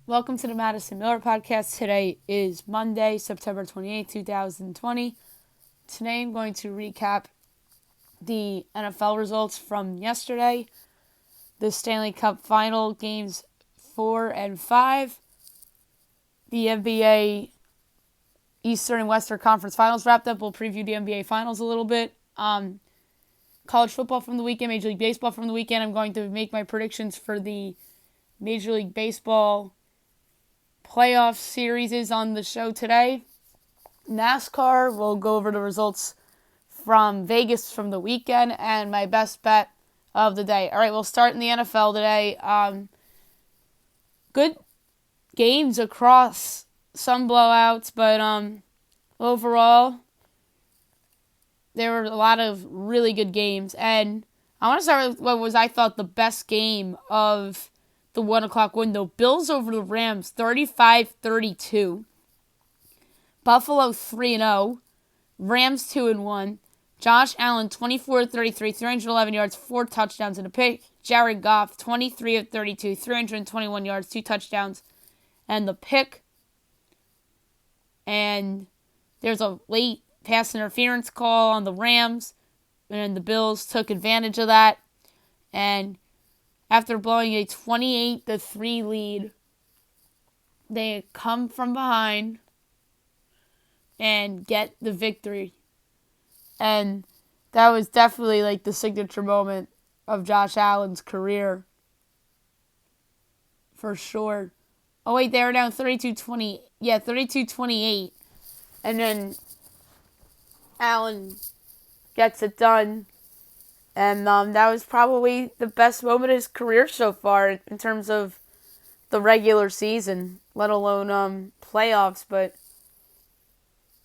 Welcome to the Madison Miller Podcast. Today is Monday, September 28, 2020. Today I'm going to recap the NFL results from yesterday, the Stanley Cup Final Games 4 and 5, the NBA Eastern and Western Conference Finals wrapped up. We'll preview the NBA Finals a little bit. College football from the weekend, Major League Baseball from the weekend. I'm going to make my predictions for the Major League Baseball playoff series is on the show today. NASCAR, we'll go over the results from Vegas from the weekend and my best bet of the day. All right, we'll start in the NFL today. Good games across, some blowouts, but overall, there were a lot of really good games. And I want to start with what was, I thought, the best game of the 1 o'clock window. Bills over the Rams, 35-32. Buffalo 3-0. Rams 2-1. Josh Allen, 24-33, 311 yards, 4 touchdowns and a pick. Jared Goff, 23-32, 321 yards, 2 touchdowns and the pick. And there's a late pass interference call on the Rams, and the Bills took advantage of that. And after blowing a 28-3 lead, they come from behind and get the victory. And that was definitely like the signature moment of Josh Allen's career. For sure. Oh wait, they were down 32-20. Yeah, 32-28. And then Allen gets it done. And that was probably the best moment of his career so far in terms of the regular season, let alone playoffs. But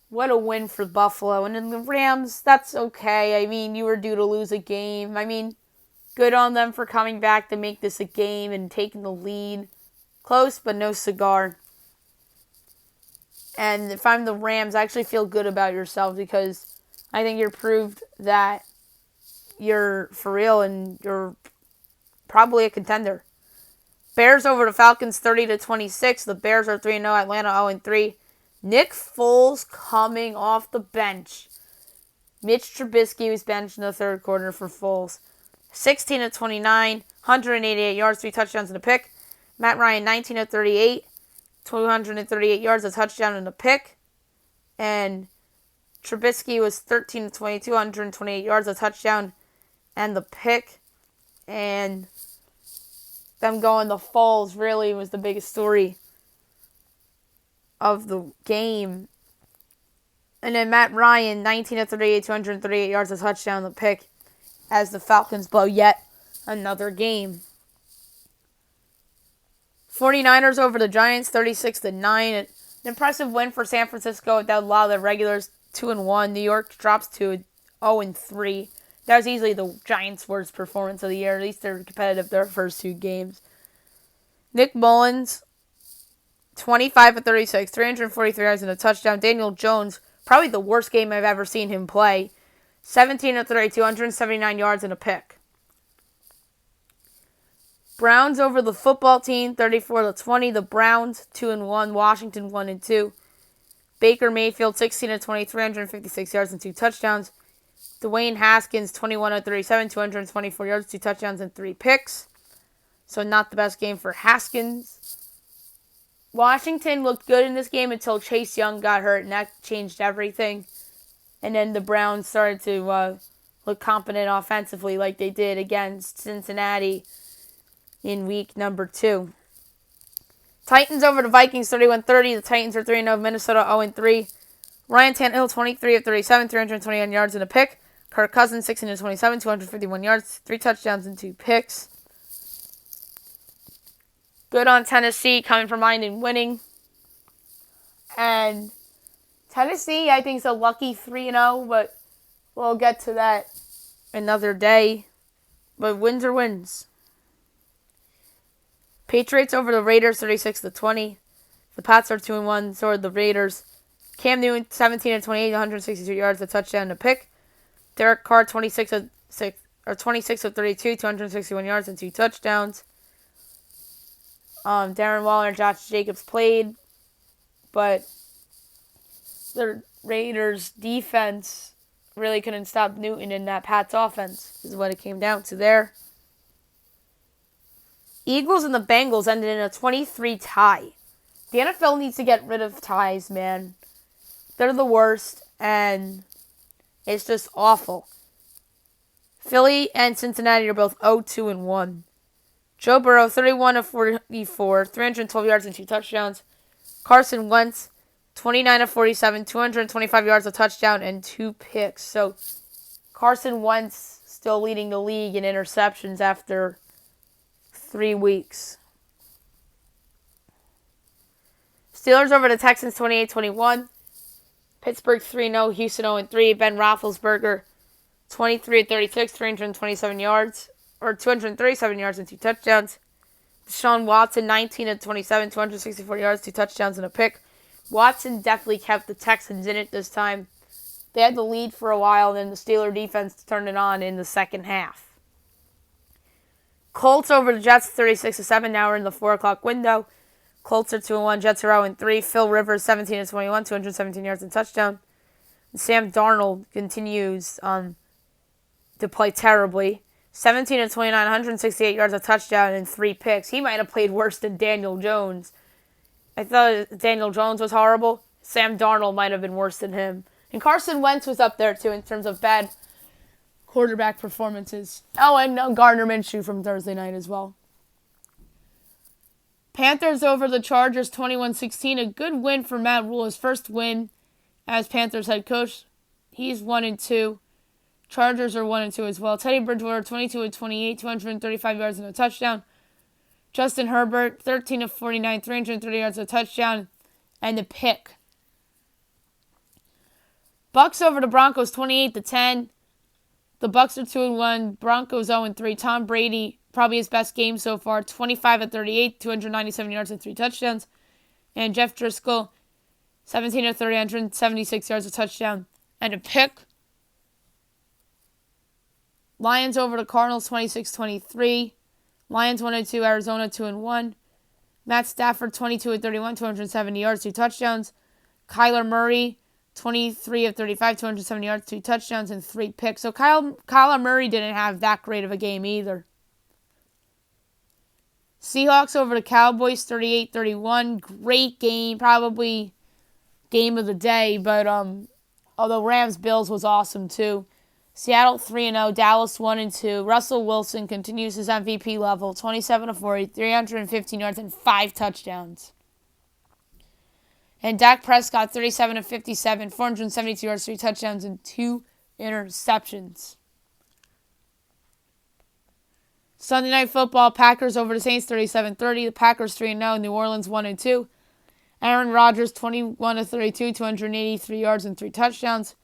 what a win for Buffalo. And then the Rams, that's okay. I mean, you were due to lose a game. I mean, good on them for coming back to make this a game and taking the lead. Close, but no cigar. And if I'm the Rams, I actually feel good about yourself because I think you're proved that you're for real and you're probably a contender. Bears over the Falcons 30-26. The Bears are 3-0. Atlanta 0-3. Nick Foles coming off the bench. Mitch Trubisky was benched in the third quarter for Foles. 16-29. 188 yards, 3 touchdowns and a pick. Matt Ryan 19-38. 238 yards, a touchdown and a pick. And Trubisky was 13-22. 128 yards, a touchdown and the pick. And them going to Foles really was the biggest story of the game. And then Matt Ryan, 19-38, 238 yards, a touchdown, the pick, as the Falcons blow yet another game. 49ers over the Giants, 36-9. An impressive win for San Francisco without a lot of their regulars, 2-1. New York drops to 0-3. That was easily the Giants' worst performance of the year. At least they're competitive their first 2 games. Nick Mullins, 25-36, 343 yards and a touchdown. Daniel Jones, probably the worst game I've ever seen him play. 17-32, 179 yards and a pick. Browns over the football team, 34-20. The Browns 2-1. Washington 1-2. Baker Mayfield 16-20, 356 yards and 2 touchdowns. Dwayne Haskins 21-37, 224 yards, 2 touchdowns and 3 picks. So not the best game for Haskins. Washington looked good in this game until Chase Young got hurt, and that changed everything. And then the Browns started to look competent offensively like they did against Cincinnati in week number 2. Titans over the Vikings, 31-30. The Titans are 3-0. Minnesota 0-3. Ryan Tannehill, 23-37, 321 yards and a pick. Kirk Cousins, 16-27, 251 yards, 3 touchdowns and 2 picks. Good on Tennessee, coming from behind and winning. And Tennessee, I think, is a lucky 3-0, but we'll get to that another day. But wins are wins. Patriots over the Raiders, 36-20. The Pats are 2-1, so are the Raiders. Cam Newton, 17-28, 162 yards, a touchdown and a pick. Derek Carr, 26 of 32, 261 yards and 2 touchdowns. Darren Waller and Josh Jacobs played, but the Raiders' defense really couldn't stop Newton in that Pats offense, is what it came down to there. Eagles and the Bengals ended in a 23 tie. The NFL needs to get rid of ties, man. They're the worst, and it's just awful. Philly and Cincinnati are both 0-2-1. Joe Burrow, 31 of 44, 312 yards and 2 touchdowns. Carson Wentz, 29 of 47, 225 yards, a touchdown, and 2 picks. So Carson Wentz still leading the league in interceptions after 3 weeks. Steelers over the Texans, 28-21. Pittsburgh 3-0, Houston 0-3. Ben Roethlisberger, 23 of 36, 327 yards, or 237 yards and 2 touchdowns. Deshaun Watson, 19 of 27, 264 yards, 2 touchdowns, and a pick. Watson definitely kept the Texans in it this time. They had the lead for a while, and then the Steeler defense turned it on in the second half. Colts over the Jets, 36-7. Now we're in the 4 o'clock window. Colts are 2-1, Jets are 0-3. Phil Rivers, 17 of 21, 217 yards and touchdown. And Sam Darnold continues to play terribly. 17 of 29, 168 yards, a touchdown, and 3 picks. He might have played worse than Daniel Jones. I thought Daniel Jones was horrible. Sam Darnold might have been worse than him. And Carson Wentz was up there, too, in terms of bad quarterback performances. Oh, and Gardner Minshew from Thursday night as well. Panthers over the Chargers, 21-16. A good win for Matt Rule, his first win as Panthers head coach. He's 1-2. Chargers are 1-2 as well. Teddy Bridgewater, 22 of 28, 235 yards and a touchdown. Justin Herbert, 13 of 49, 330 yards and a touchdown, and a pick. Bucks over the Broncos, 28-10. The Bucks are 2-1. Broncos 0-3. Tom Brady, probably his best game so far, 25 of 38, 297 yards and 3 touchdowns. And Jeff Driscoll, 17 of 30, 176 yards, a touchdown, and a pick. Lions over the Cardinals, 26-23. Lions 1-2, Arizona 2-1. Matt Stafford, 22 of 31, 270 yards, 2 touchdowns. Kyler Murray, 23 of 35, 270 yards, 2 touchdowns, and 3 picks. So Kyler Murray didn't have that great of a game either. Seahawks over the Cowboys, 38-31. Great game, probably game of the day, but although Rams-Bills was awesome too. Seattle 3-0, Dallas 1-2. Russell Wilson continues his MVP level, 27 of 40, 315 yards, and 5 touchdowns. And Dak Prescott, 37 of 57, 472 yards, 3 touchdowns, and 2 interceptions. Sunday Night Football, Packers over the Saints, 37-30. The Packers 3-0, New Orleans 1-2. Aaron Rodgers, 21 of 32, 283 yards, and 3 touchdowns.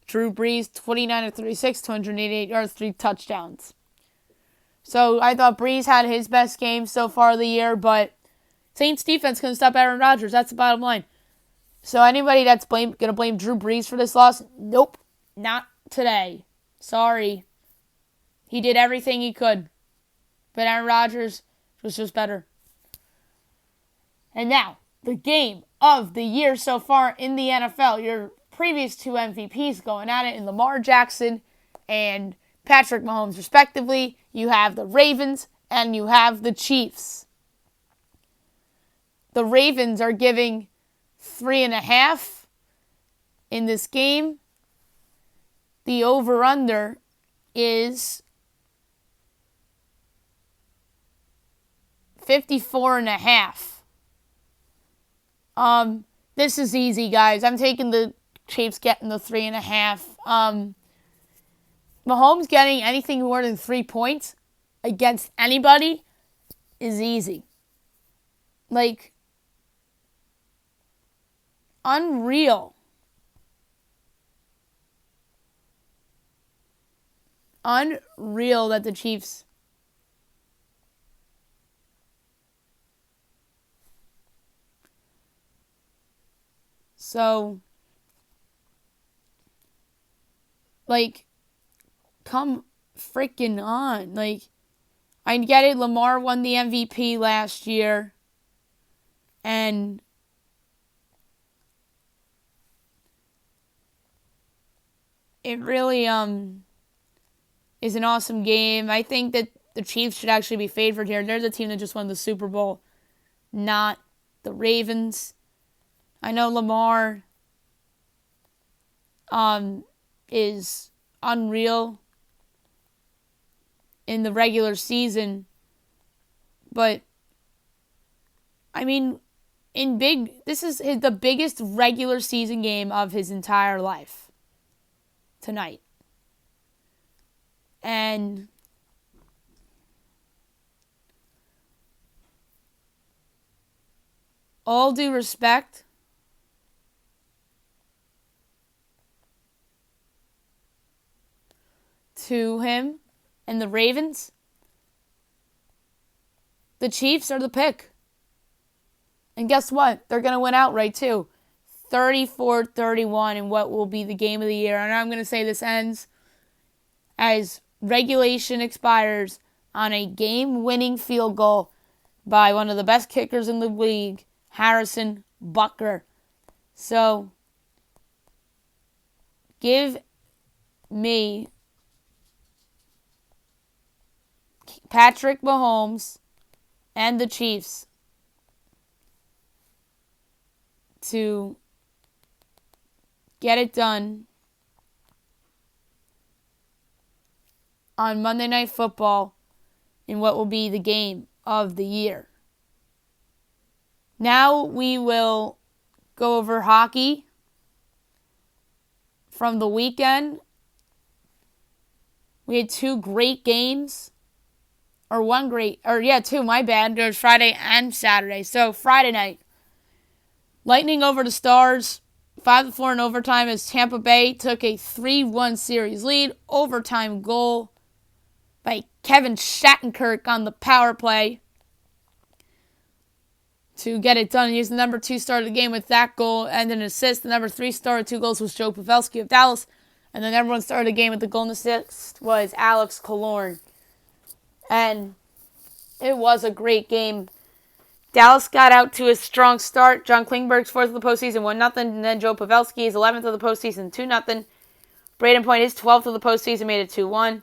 Drew Brees, 29 of 36, 288 yards, 3 touchdowns. So I thought Brees had his best game so far of the year, but Saints defense couldn't stop Aaron Rodgers. That's the bottom line. So anybody that's going to blame Drew Brees for this loss, nope, not today. Sorry. He did everything he could. But Aaron Rodgers was just better. And now, the game of the year so far in the NFL. Your previous 2 MVPs going at it in Lamar Jackson and Patrick Mahomes, respectively. You have the Ravens and you have the Chiefs. The Ravens are giving 3.5 in this game. The over-under is 54.5. This is easy, guys. I'm taking the Chiefs getting the 3.5. Mahomes getting anything more than 3 points against anybody is easy. Like, unreal. Unreal that the Chiefs So, like, come freaking on. Like, I get it, Lamar won the MVP last year. And it really is an awesome game. I think that the Chiefs should actually be favored here. They're the team that just won the Super Bowl, not the Ravens. I know Lamar is unreal in the regular season, but I mean, this is the biggest regular season game of his entire life tonight. And all due respect to him and the Ravens, the Chiefs are the pick. And guess what? They're going to win outright too. 34-31 in what will be the game of the year. And I'm going to say this ends as regulation expires on a game-winning field goal by one of the best kickers in the league, Harrison Butker. So, give me Patrick Mahomes and the Chiefs to get it done on Monday Night Football in what will be the game of the year. Now we will go over hockey from the weekend. We had two, my bad. There was Friday and Saturday. So Friday night, Lightning over the Stars, 5-4 in overtime as Tampa Bay took a 3-1 series lead. Overtime goal by Kevin Shattenkirk on the power play to get it done. He was the number 2 star of the game with that goal and an assist. The number 3 star with 2 goals was Joe Pavelski of Dallas. And the number 1 star of the game with the goal and assist was Alex Killorn. And it was a great game. Dallas got out to a strong start. John Klingberg's 4th of the postseason, 1-0. And then Joe Pavelski, his 11th of the postseason, 2-0. Braden Point, his 12th of the postseason, made it 2-1.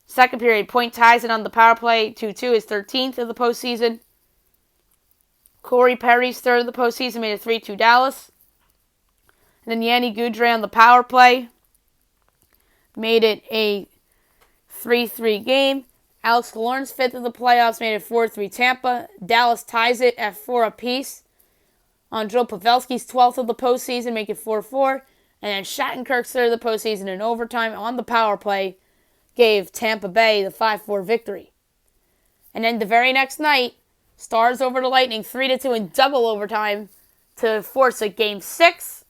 Second period, Point ties it on the power play, 2-2, his 13th of the postseason. Corey Perry's 3rd of the postseason, made it 3-2 Dallas. And then Yanni Goudreau on the power play made it a 3-3 game. Alex Killorn's 5th of the playoffs made it 4-3 Tampa. Dallas ties it at 4 apiece on Joe Pavelski's 12th of the postseason, make it 4-4. And then Shattenkirk's 3rd of the postseason in overtime on the power play gave Tampa Bay the 5-4 victory. And then the very next night, Stars over the Lightning 3-2 in double overtime to force a Game 6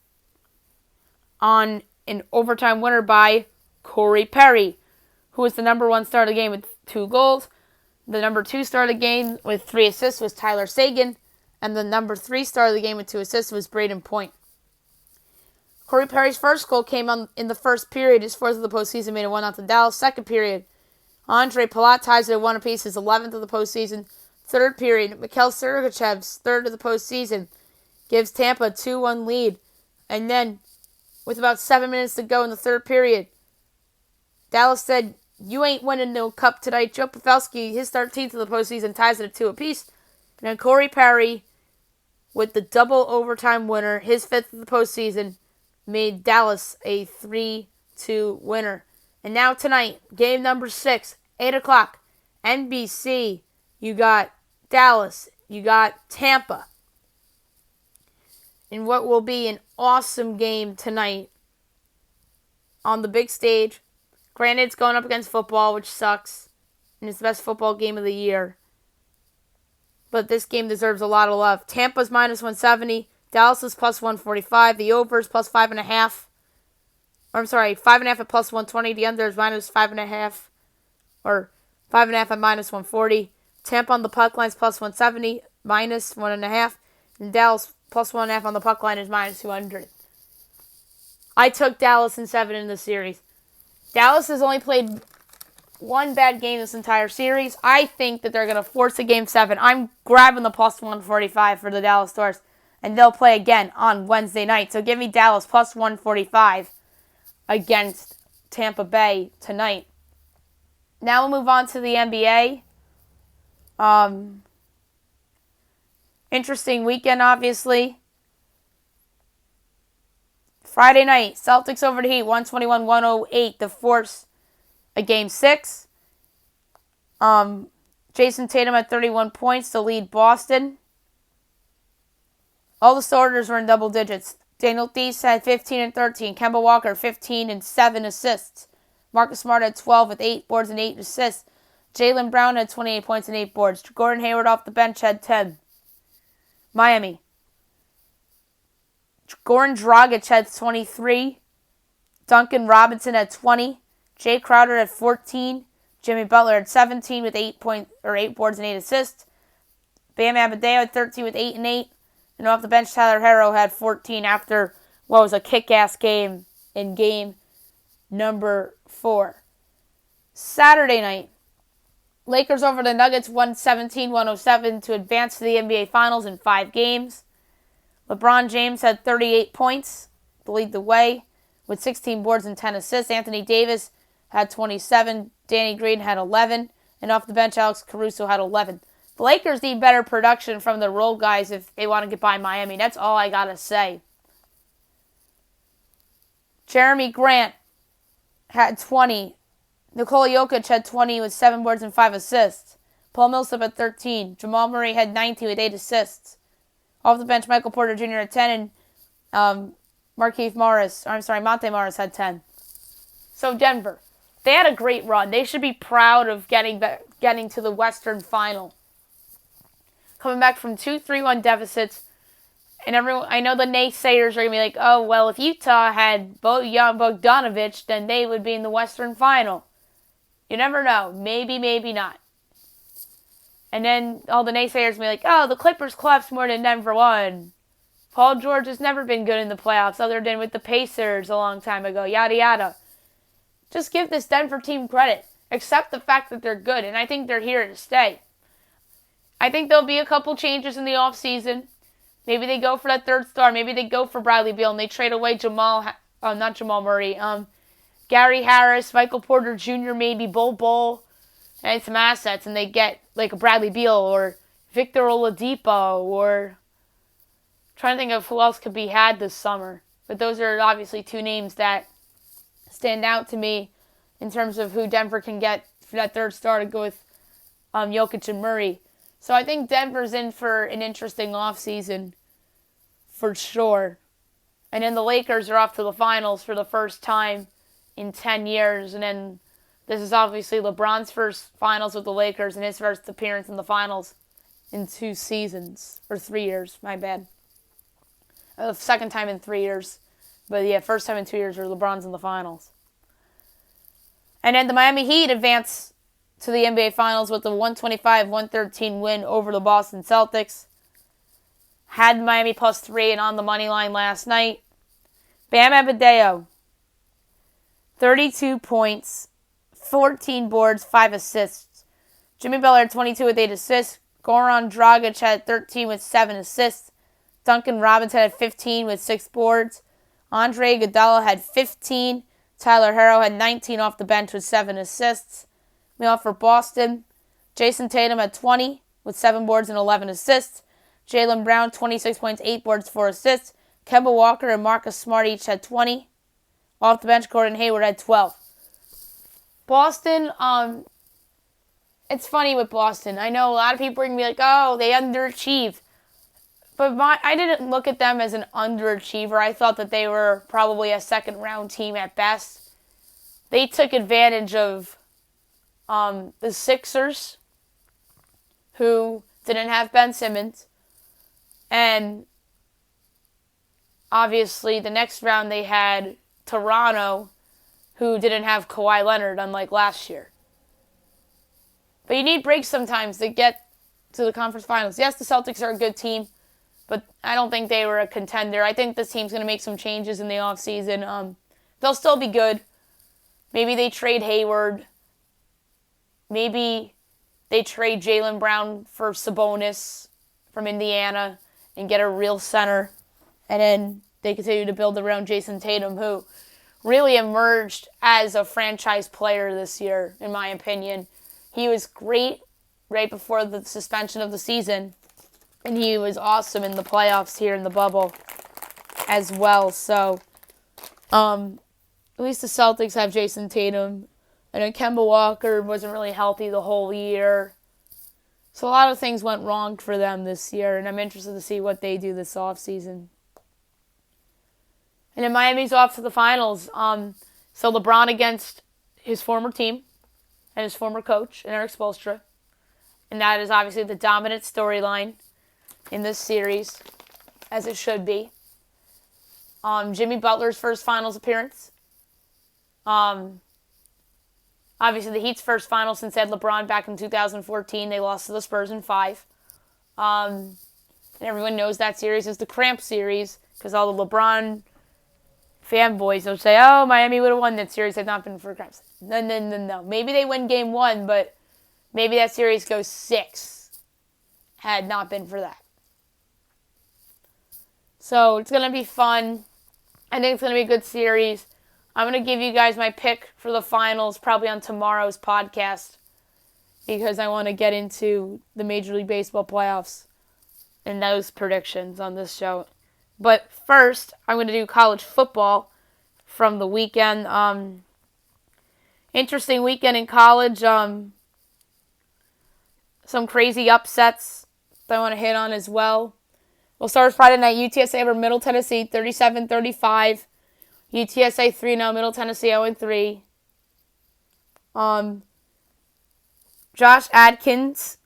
on an overtime winner by Corey Perry, who was the number 1 star of the game with 2 goals. The number 2 star of the game with 3 assists was Tyler Seguin, and the number 3 star of the game with 2 assists was Braden Point. Corey Perry's first goal came in the first period. His 4th of the postseason made it 1-0 Dallas. Second period, Andre Palat ties it at 1 apiece, his 11th of the postseason. Third period, Mikhail Sergachev's 3rd of the postseason gives Tampa a 2-1 lead. And then, with about 7 minutes to go in the third period, Dallas said, "You ain't winning no cup tonight." Joe Pavelski, his 13th of the postseason, ties it at 2 apiece. And then Corey Perry, with the double overtime winner, his 5th of the postseason, made Dallas a 3-2 winner. And now tonight, game number 6, 8 o'clock, NBC. You got Dallas. You got Tampa. In what will be an awesome game tonight on the big stage. Granted, it's going up against football, which sucks. And it's the best football game of the year. But this game deserves a lot of love. Tampa's minus 170. Dallas is plus 145. The over is plus 5.5. Or I'm sorry, 5.5 at plus 120. The under is minus 5.5. Or 5.5 at minus 140. Tampa on the puck line is plus 170. Minus 1.5. And Dallas plus 1.5 on the puck line is minus 200. I took Dallas in 7 in the series. Dallas has only played one bad game this entire series. I think that they're going to force a Game 7. I'm grabbing the plus 145 for the Dallas Stars, and they'll play again on Wednesday night. So give me Dallas plus 145 against Tampa Bay tonight. Now we'll move on to the NBA. Interesting weekend, obviously. Friday night, Celtics over the Heat, 121-108 to force a Game 6. Jason Tatum had 31 points to lead Boston. All the starters were in double digits. Daniel Theis had 15 and 13. Kemba Walker, 15 and 7 assists. Marcus Smart had 12 with 8 boards and 8 assists. Jaylen Brown had 28 points and 8 boards. Gordon Hayward off the bench had 10. Miami. Goran Dragic had 23. Duncan Robinson had 20. Jay Crowder had 14. Jimmy Butler had 17 with 8 boards and 8 assists. Bam Adebayo had 13 with 8 and 8. And off the bench, Tyler Herro had 14 after what was a kick-ass game in game number 4. Saturday night, Lakers over the Nuggets 117-107 to advance to the NBA Finals in 5 games. LeBron James had 38 points to lead the way with 16 boards and 10 assists. Anthony Davis had 27. Danny Green had 11. And off the bench, Alex Caruso had 11. The Lakers need better production from the role guys if they want to get by Miami. That's all I got to say. Jeremy Grant had 20. Nikola Jokic had 20 with 7 boards and 5 assists. Paul Millsap had 13. Jamal Murray had 19 with 8 assists. Off the bench, Michael Porter Jr. had 10, and Monte Morris had 10. So Denver, they had a great run. They should be proud of getting to the Western Final. Coming back from 2 3-1 deficits, and I know the naysayers are going to be like, oh, well, if Utah had Bojan Bogdanovic, then they would be in the Western Final. You never know. Maybe, maybe not. And then all the naysayers will be like, oh, the Clippers collapsed more than Denver won. Paul George has never been good in the playoffs other than with the Pacers a long time ago. Yada, yada. Just give this Denver team credit. Accept the fact that they're good. And I think they're here to stay. I think there'll be a couple changes in the offseason. Maybe they go for that third star. Maybe they go for Bradley Beal and they trade away Gary Harris, Michael Porter Jr., maybe Bol, and some assets, and they get like a Bradley Beal or Victor Oladipo, or trying to think of who else could be had this summer. But those are obviously 2 names that stand out to me in terms of who Denver can get for that third star to go with Jokic and Murray. So I think Denver's in for an interesting offseason for sure. And then the Lakers are off to the finals for the first time in 10 years. And then this is obviously LeBron's first finals with the Lakers and his first appearance in the finals in 2 seasons. Or 3 years, my bad. Second time in 3 years. But yeah, first time in 2 years where LeBron's in the finals. And then the Miami Heat advance to the NBA Finals with a 125-113 win over the Boston Celtics. Had Miami plus 3 and on the money line last night. Bam Adebayo, 32 points, 14 boards, 5 assists. Jimmy Butler had 22 with 8 assists. Goran Dragic had 13 with 7 assists. Duncan Robinson had 15 with 6 boards. Andre Iguodala had 15. Tyler Herro had 19 off the bench with 7 assists. Meanwhile, for Boston, Jason Tatum had 20 with 7 boards and 11 assists. Jaylen Brown, 26 points, 8 boards, 4 assists. Kemba Walker and Marcus Smart each had 20. Off the bench, Gordon Hayward had 12. Boston, it's funny with Boston. I know a lot of people are going to be like, oh, they underachieved. But I didn't look at them as an underachiever. I thought that they were probably a second-round team at best. They took advantage of the Sixers, who didn't have Ben Simmons. And obviously, the next round they had Toronto, who didn't have Kawhi Leonard, unlike last year. But you need breaks sometimes to get to the conference finals. Yes, the Celtics are a good team, but I don't think they were a contender. I think this team's going to make some changes in the offseason. They'll still be good. Maybe they trade Hayward. maybe they trade Jaylen Brown for Sabonis from Indiana and get a real center. And then they continue to build around Jason Tatum, who really emerged as a franchise player this year, in my opinion. He was great right before the suspension of the season, and he was awesome in the playoffs here in the bubble as well. So, at least the Celtics have Jason Tatum. And then Kemba Walker wasn't really healthy the whole year. So a lot of things went wrong for them this year, and I'm interested to see what they do this offseason. And then Miami's off to the finals. So LeBron against his former team and his former coach, Eric Spoelstra. And that is obviously the dominant storyline in this series, as it should be. Jimmy Butler's first finals appearance. Obviously, the Heat's first final since they had LeBron back in 2014. They lost to the Spurs in 5. And everyone knows that series is the Cramp series because all the LeBron fanboys will say, oh, Miami would have won that series had not been for Cramps. No. Maybe they win game 1, but maybe that series goes 6 had not been for that. So it's going to be fun. I think it's going to be a good series. I'm going to give you guys my pick for the finals probably on tomorrow's podcast because I want to get into the Major League Baseball playoffs and those predictions on this show. But first, I'm going to do college football from the weekend. Interesting weekend in college. Some crazy upsets that I want to hit on as well. We'll start with Friday night. UTSA over Middle Tennessee, 37-35. UTSA 3-0, Middle Tennessee 0-3. Josh Adkins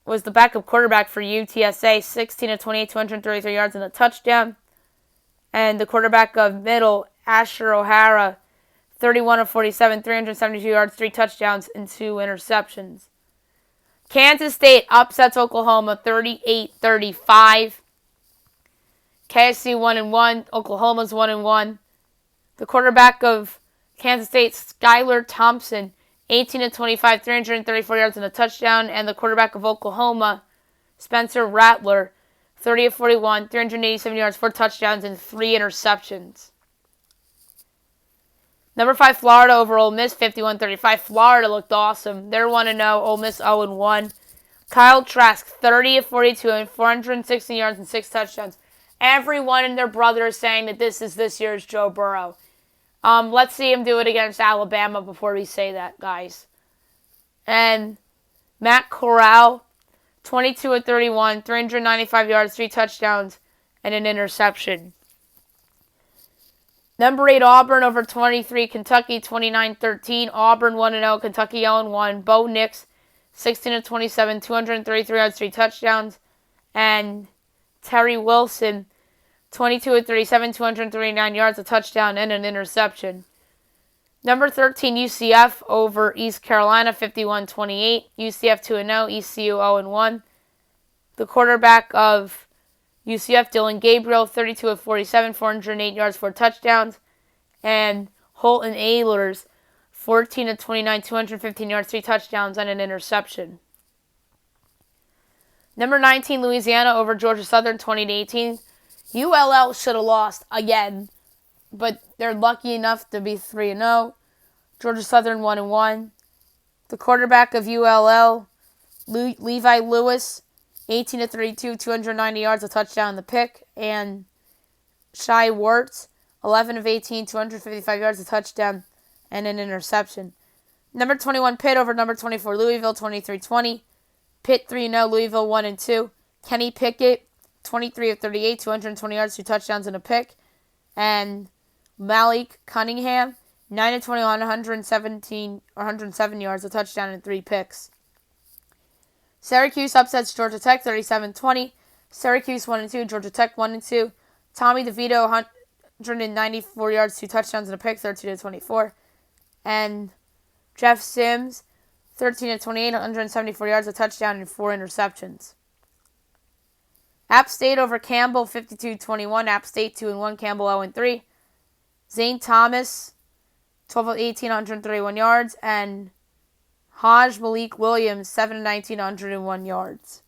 was the backup quarterback for UTSA, 16 of 28, 233 yards and a touchdown. And the quarterback of Middle, Asher O'Hara, 31 of 47, 372 yards, 3 touchdowns, and 2 interceptions. Kansas State upsets Oklahoma 38-35. KSC 1-1, Oklahoma's 1-1. The quarterback of Kansas State, Skylar Thompson, 18 of 25, 334 yards and a touchdown. And the quarterback of Oklahoma, Spencer Rattler, 30 of 41, 387 yards, 4 touchdowns, and 3 interceptions. Number 5, Florida over Ole Miss, 51-35. Florida looked awesome. They're 1-0, Ole Miss 0-1. Kyle Trask, 30 of 42, and 416 yards and 6 touchdowns. Everyone and their brother is saying that this is this year's Joe Burrow. Let's see him do it against Alabama before we say that, guys. And Matt Corral, 22 of 31, 395 yards, 3 touchdowns, and an interception. Number 8, Auburn over 23, Kentucky, 29-13. Auburn 1-0, Kentucky 0-1. Bo Nix, 16 of 27, 233 yards, 3 touchdowns. And Terry Wilson, 22 of 37, 239 yards, a touchdown, and an interception. Number 13, UCF over East Carolina, 51-28. UCF 2-0, ECU 0-1. The quarterback of UCF, Dylan Gabriel, 32 of 47, 408 yards, 4 touchdowns. And Holton Ahlers, 14 of 29, 215 yards, 3 touchdowns, and an interception. Number 19, Louisiana over Georgia Southern, 20-18. ULL should have lost again, but they're lucky enough to be 3-0. Georgia Southern 1-1. The quarterback of ULL, Levi Lewis, 18 of 32, 290 yards, a touchdown, the pick. And Shai Wertz, 11 of 18, 255 yards, a touchdown, and an interception. Number 21, Pitt over number 24, Louisville, 23-20. Pitt 3-0, Louisville 1-2. Kenny Pickett, 23 of 38, 220 yards, 2 touchdowns, and a pick. And Malik Cunningham, 9 of 21, 107 yards, a touchdown, and 3 picks. Syracuse upsets Georgia Tech, 37-20. Syracuse 1-2, Georgia Tech 1-2. Tommy DeVito, 194 yards, 2 touchdowns, and a pick, 13-24. And Jeff Sims, 13 of 28, 174 yards, a touchdown, and 4 interceptions. App State over Campbell, 52-21. App State 2-1, Campbell 0-3. Zane Thomas, 12 of 18, 131 yards. And Malik Williams, 7-19, 101 yards.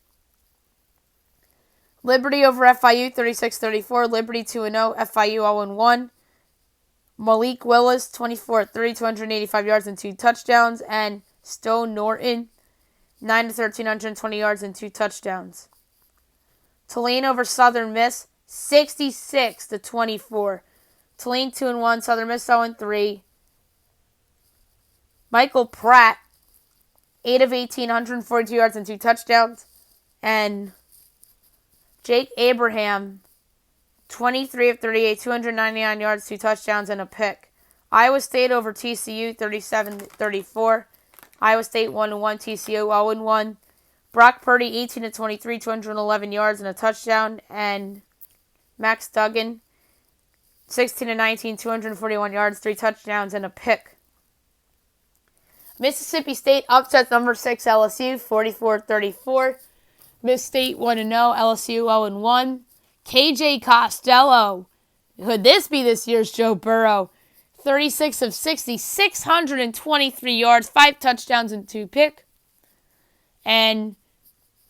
Liberty over FIU, 36-34. Liberty 2-0, FIU 0-1. Malik Willis, 24-30, 285 yards and 2 touchdowns. And Stone Norton, 9-13, 120 yards and 2 touchdowns. Tulane over Southern Miss, 66-24. Tulane 2-1, Southern Miss 0-3. Michael Pratt, 8-18, 142 yards and 2 touchdowns. And Jake Abraham, 23-38, 299 yards, 2 touchdowns, and a pick. Iowa State over TCU, 37-34. Iowa State 1-1, TCU 0-1. Brock Purdy, 18-23, 211 yards and a touchdown. And Max Duggan, 16-19, 241 yards, 3 touchdowns, and a pick. Mississippi State upsets number 6 LSU, 44-34. Miss State 1-0, LSU 0-1. KJ Costello, could this be this year's Joe Burrow? 36 of 60, 623 yards, 5 touchdowns, and 2 picks. And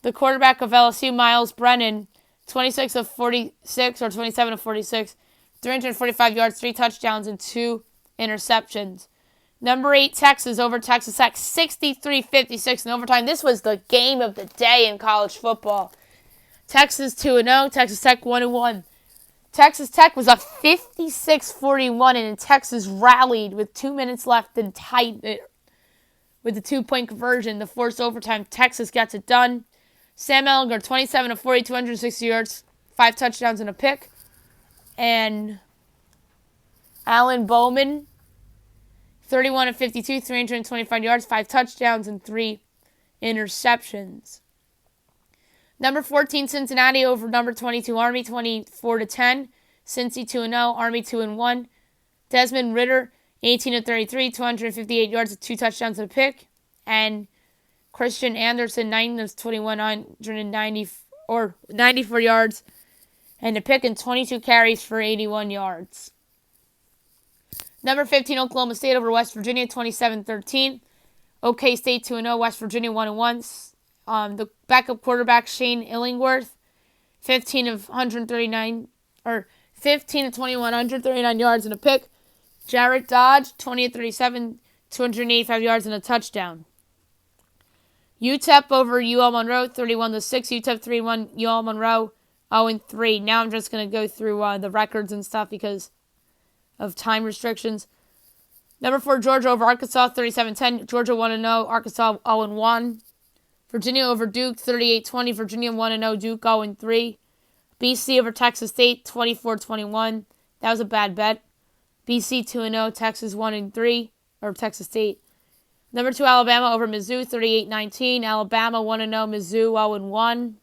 the quarterback of LSU, Miles Brennan, 26 of 46, or 27 of 46, 345 yards, 3 touchdowns, and 2 interceptions. Number 8, Texas over Texas Tech, 63-56 in overtime. This was the game of the day in college football. Texas 2-0, Texas Tech 1-1. Texas Tech was up 56-41, and Texas rallied with 2 minutes left and tied it with the 2-point conversion. The forced overtime, Texas gets it done. Sam Ehlinger, 27 of 40, 260 yards, 5 touchdowns and a pick. And Alan Bowman, 31 of 52, 325 yards, 5 touchdowns, and 3 interceptions. Number 14, Cincinnati over number 22, Army, 24-10. Cincy 2-0, Army 2-1. Desmond Ridder, 18 of 33, 258 yards, 2 touchdowns and a pick. And Christian Anderson, 9 of 21, 94 yards and a pick, and 22 carries for 81 yards. Number 15, Oklahoma State over West Virginia, 27-13. OK State 2-0, West Virginia 1-1. The backup quarterback, Shane Illingworth, 15 of 21, 139 yards and a pick. Jarrett Dodge, 20 of 37, 285 yards and a touchdown. UTEP over UL Monroe, 31-6. UTEP 3-1, UL Monroe 0-3. Now I'm just going to go through the records and stuff because of time restrictions. Number 4, Georgia over Arkansas, 37-10. Georgia 1-0, Arkansas 0-1. Virginia over Duke, 38-20. Virginia 1-0, Duke 0-3. BC over Texas State, 24-21. That was a bad bet. BC 2-0, Texas 1-3, or Texas State. Number 2, Alabama over Mizzou, 38-19. Alabama 1-0, Mizzou 0-1.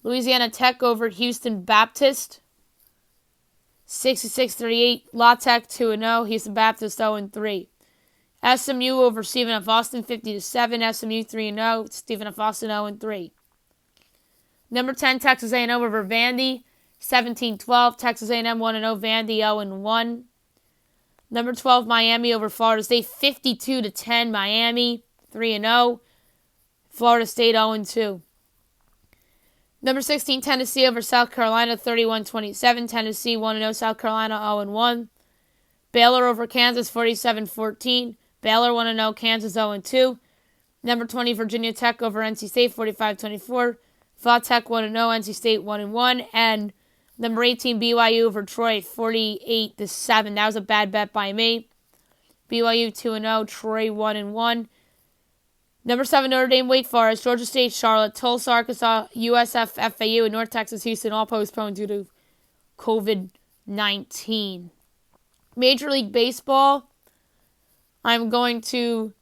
Louisiana Tech over Houston Baptist, 66-38. La Tech 2-0, Houston Baptist 0-3. SMU over Stephen F. Austin, 50-7. SMU 3-0, Stephen F. Austin 0-3. Number 10, Texas A&M over Vandy, 17-12. Texas A&M 1-0, Vandy 0-1. Number 12, Miami over Florida State, 52-10. Miami 3-0. Florida State 0-2. Number 16, Tennessee over South Carolina, 31-27. Tennessee 1-0, South Carolina 0-1. Baylor over Kansas, 47-14. Baylor 1-0, Kansas 0-2. Number 20, Virginia Tech over NC State, 45-24. Va Tech 1-0, NC State 1-1. And number 18, BYU over Troy, 48-7. That was a bad bet by me. BYU 2-0, Troy 1-1. Number 7, Notre Dame, Wake Forest, Georgia State, Charlotte, Tulsa, Arkansas, USF, FAU, and North Texas, Houston, all postponed due to COVID-19. Major League Baseball, I'm going to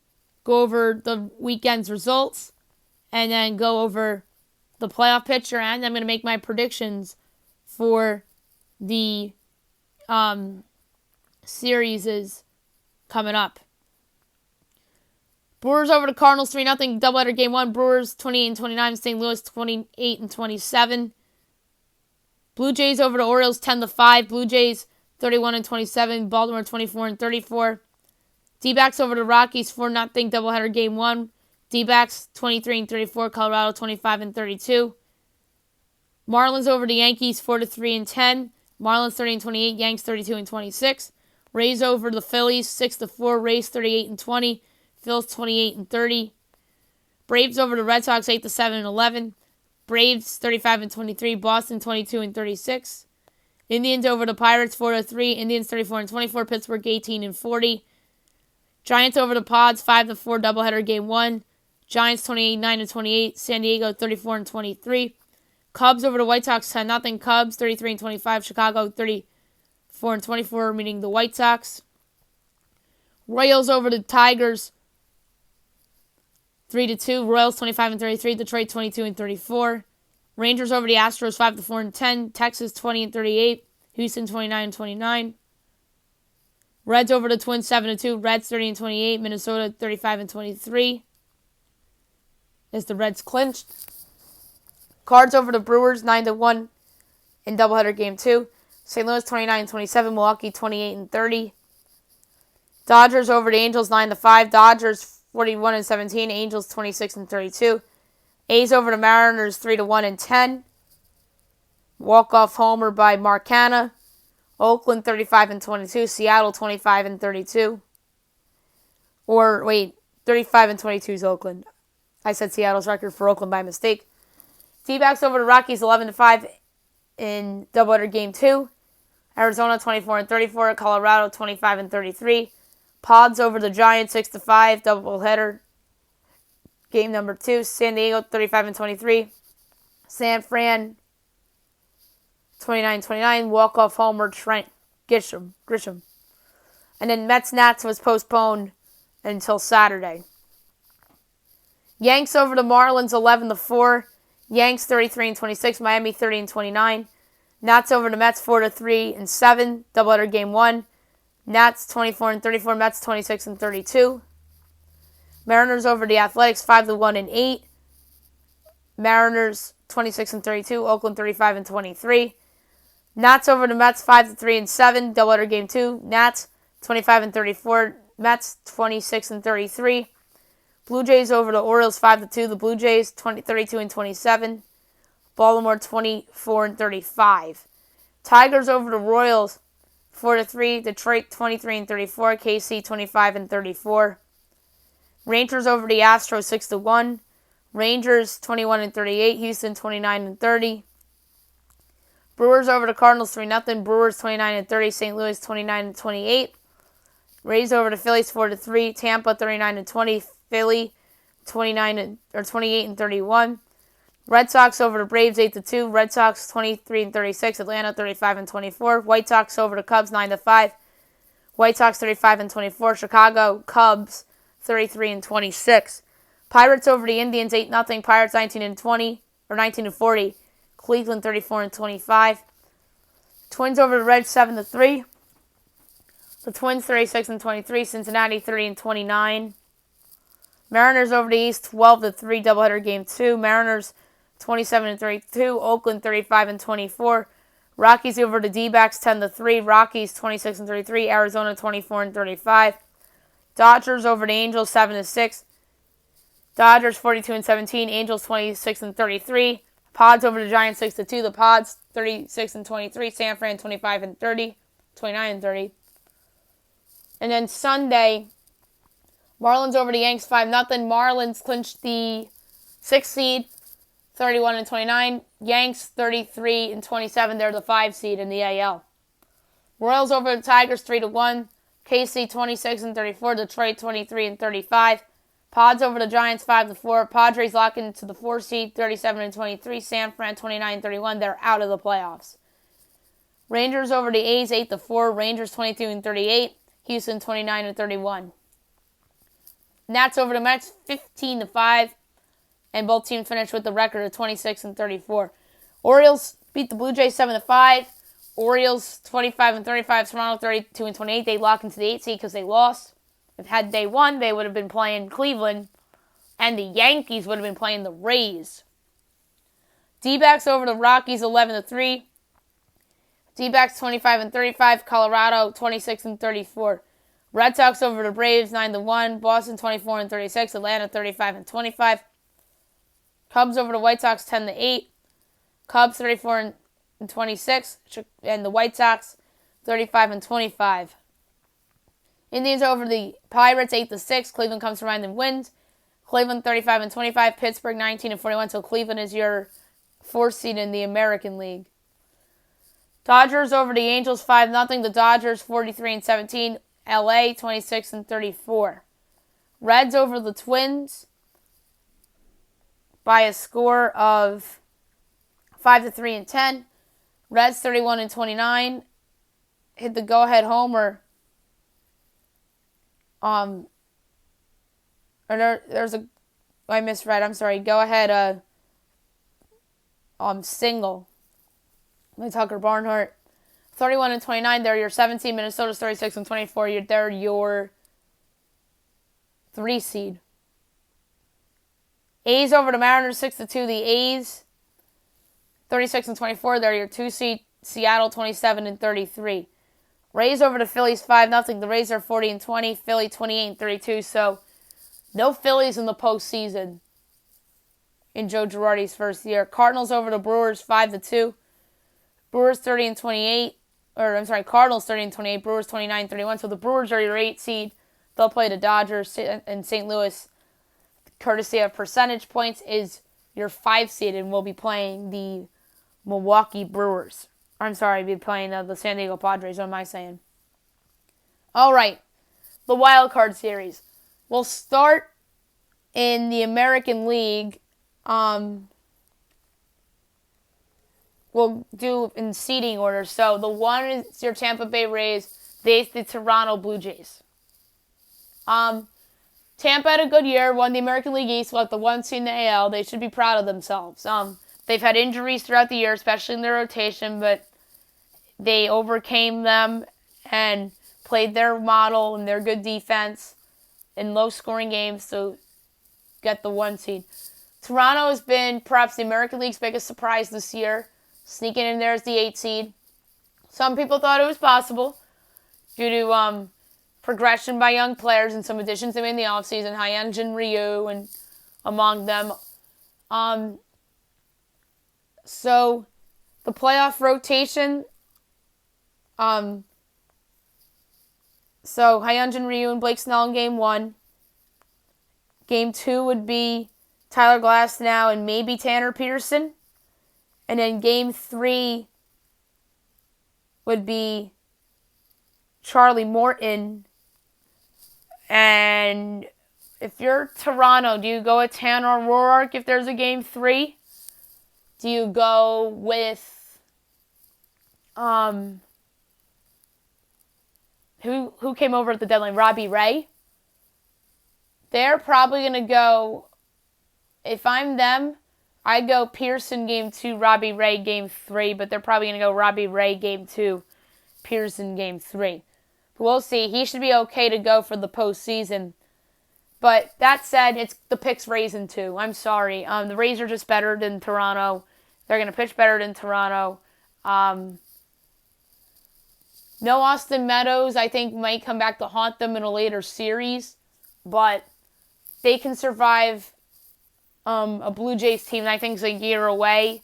go over the weekend's results and then go over the playoff picture, and I'm going to make my predictions for the series coming up. Brewers over the Cardinals, 3-0, doubleheader game 1. Brewers 28-29, St. Louis 28-27. Blue Jays over the Orioles, 10-5. Blue Jays 31-27, Baltimore 24-34. D-backs over the Rockies, 4-0 doubleheader game 1. D-backs 23-34, Colorado 25-32. Marlins over the Yankees, 4-3-10. Marlins 30-28, Yanks 32-26. Rays over the Phillies, 6-4. Rays 38-20. Phils 28-30. Braves over the Red Sox, 8-7-11. Braves 35-23. Boston 22-36. Indians over the Pirates, 4-3. Indians 34-24. Pittsburgh 18-40. Giants over the Pods, 5-4 doubleheader game 1. Giants 28-9-28. San Diego 34-23. Cubs over the White Sox, 10-0. Cubs 33-25. Chicago 34-24, meaning the White Sox. Royals over the Tigers, 3-2. Royals 25-33. Detroit 22-34. Rangers over the Astros, 5-4-10. Texas 20-38. Houston 29-29. Reds over the Twins, 7-2. Reds 30-28. Minnesota 35-23. As the Reds clinched. Cards over the Brewers, 9-1 in doubleheader game 2. St. Louis 29-27. Milwaukee 28-30. Dodgers over the Angels, 9-5. Dodgers 41-17. Angels 26-32. A's over the Mariners, 3-1-10. Walk-off homer by Mark Canha. Oakland 35-22. Seattle 25-32. 35-22 is Oakland. I said Seattle's record for Oakland by mistake. D-backs over the Rockies, 11-5 in doubleheader game 2. Arizona 24-34. Colorado 25-33. Pods over the Giants, 6-5 doubleheader game number 2. San Diego 35-23. San Fran 29-29. Walk-off homer Trent Grisham. And then Mets-Nats was postponed until Saturday. Yanks over the Marlins, 11-4. Yanks 33-26. Miami 30-29. Nats over the Mets, 4-3-7. Doubleheader game 1. Nats 24-34. Mets 26-32. Mariners over the Athletics, 5-1-8. Mariners 26-32. Oakland 35-23. Nats over the Mets, 5-3-7. Doubleheader game 2. Nats 25-34. Mets 26-33. Blue Jays over the Orioles, 5-2. The Blue Jays 32-27. Baltimore 24-35. Tigers over the Royals, 4-3. Detroit 23-34. KC 25-34. Rangers over the Astros, 6-1. Rangers 21-38. Houston 29-30. Brewers over the Cardinals, 3-0. Brewers 29-30. St. Louis 29-28. Rays over the Phillies, 4-3. Tampa 39-20. Philly 28-31. Red Sox over the Braves, 8-2. Red Sox 23-36. Atlanta 35-24. White Sox over the Cubs, 9-5. White Sox 35-24. Chicago Cubs 33-26. Pirates over the Indians, 8-0. Pirates 19-20 or 19-40. Cleveland 34-25. Twins over the Reds, 7-3. The Twins 36-23. Cincinnati 30-29. Mariners over the East, 12-3 doubleheader game 2. Mariners 27-32. Oakland 35-24. Rockies over the D-backs, 10-3. Rockies 26-33. Arizona 24-35. Dodgers over the Angels, 7-6. Dodgers 42-17. Angels 26-33. Pods over the Giants, 6-2. The Pods 36-23. San Fran 25-30. 29-30. And then Sunday, Marlins over the Yanks, 5-0. Marlins clinched the 6th seed, 31-29. Yanks 33-27. They're the 5 seed in the AL. Royals over the Tigers, 3-1. KC 26-34. Detroit 23-35. Pods over the Giants, 5-4. Padres lock into the 4 seed, 37-23. San Fran 29-31. They're out of the playoffs. Rangers over the A's, 8-4. Rangers 22-38. Houston 29-31. Nats over the Mets, 15-5. And both teams finished with the record of 26-34. Orioles beat the Blue Jays 7-5. Orioles 25-35. Toronto 32-28. They lock into the 8th seed because they lost. If had they won, they would have been playing Cleveland. And the Yankees would have been playing the Rays. D-backs over the Rockies, 11-3. D-backs 25-35. Colorado 26-34. Red Sox over the Braves 9-1. Boston 24-36. Atlanta 35-25. Cubs over the White Sox 10-8. Cubs 34-26. And the White Sox 35-25. Indians over the Pirates 8-6. Cleveland comes from behind and wins. Cleveland 35-25. Pittsburgh 19-41. So Cleveland is your 4th seed in the American League. Dodgers over the Angels 5-0. The Dodgers 43-17. LA 26-34. Reds over the Twins by a score of 5-3-10. Reds 31-29. Hit the go-ahead homer. I misread. I'm sorry. Go ahead. Single by Tucker Barnhart. 31-29. They're your 17. Minnesota's 36-24. They're your 3 seed. A's over the Mariners 6-2. The A's 36-24. They're your 2 seed. Seattle 27-33. Rays over the Phillies 5-0. The Rays are 40-20. Philly 28-32. So no Phillies in the postseason in Joe Girardi's first year. Cardinals over the Brewers 5-2. Brewers 30-28. Cardinals 30-28. Brewers 29-31. So the Brewers are your 8 seed. They'll play the Dodgers, and St. Louis, courtesy of percentage points, is your 5 seed and will be playing the Milwaukee Brewers. Be playing the San Diego Padres. What am I saying? All right, the wild card series. We'll start in the American League. We'll do in seeding order. So the 1 is your Tampa Bay Rays. The 8th, the Toronto Blue Jays. Tampa had a good year, won the American League East, left the 1 seed in the AL. They should be proud of themselves. They've had injuries throughout the year, especially in their rotation, but they overcame them and played their model and their good defense in low-scoring games to get the 1 seed. Toronto has been perhaps the American League's biggest surprise this year, sneaking in there as the 8 seed. Some people thought it was possible due to progression by young players and some additions they made in the offseason, Hyunjin Ryu and among them. So the playoff rotation, so Hyunjin Ryu and Blake Snell in Game 1. Game 2 would be Tyler Glasnow and maybe Tanner Peterson. And then Game 3 would be Charlie Morton. And if you're Toronto, do you go with Tanner Roark if there's a Game 3? Do you go with who came over at the deadline? Robbie Ray? They're probably going to go, if I'm them, I'd go Pearson Game 2, Robbie Ray Game 3, but they're probably going to go Robbie Ray Game 2, Pearson Game 3. But we'll see. He should be okay to go for the postseason. But that said, it's the pick's Rays in 2. I'm sorry. The Rays are just better than Toronto. They're going to pitch better than Toronto. No Austin Meadows, I think, might come back to haunt them in a later series. But they can survive a Blue Jays team that I think is a year away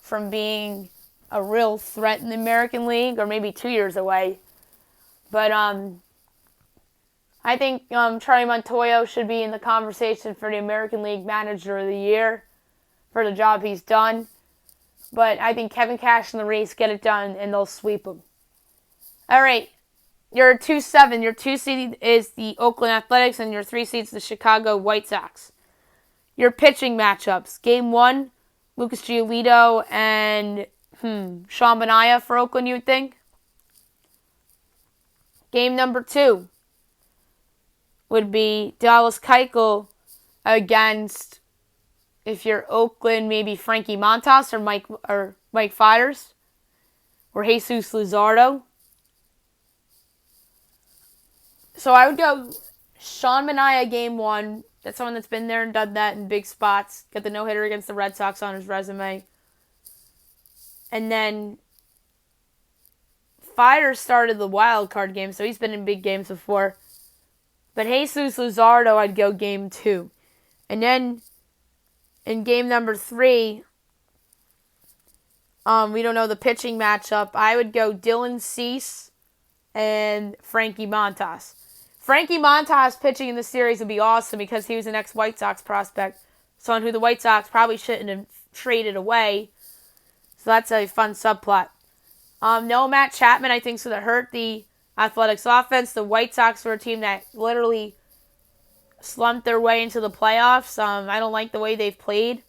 from being a real threat in the American League, or maybe 2 years away. But I think Charlie Montoyo should be in the conversation for the American League Manager of the Year for the job he's done. But I think Kevin Cash and the Rays get it done, and they'll sweep them. All right, your 2-7. Your 2 seed is the Oakland Athletics, and your 3 seed is the Chicago White Sox. Your pitching matchups. Game 1, Lucas Giolito and Sean Manaea for Oakland, you would think. Game number 2 would be Dallas Keuchel against, if you're Oakland, maybe Frankie Montas or Mike Fiers or Jesus Luzardo. So I would go Sean Manaea Game 1. That's someone that's been there and done that in big spots. Got the no-hitter against the Red Sox on his resume. And then Fiers started the wild card game, so he's been in big games before. But Jesus Luzardo, I'd go game 2. And then in game number 3, we don't know the pitching matchup. I would go Dylan Cease and Frankie Montas. Frankie Montas pitching in the series would be awesome because he was an ex-White Sox prospect, someone who the White Sox probably shouldn't have traded away. So that's a fun subplot. No Matt Chapman, I think, is going to hurt the Athletics offense. The White Sox were a team that literally slumped their way into the playoffs. I don't like the way they've played.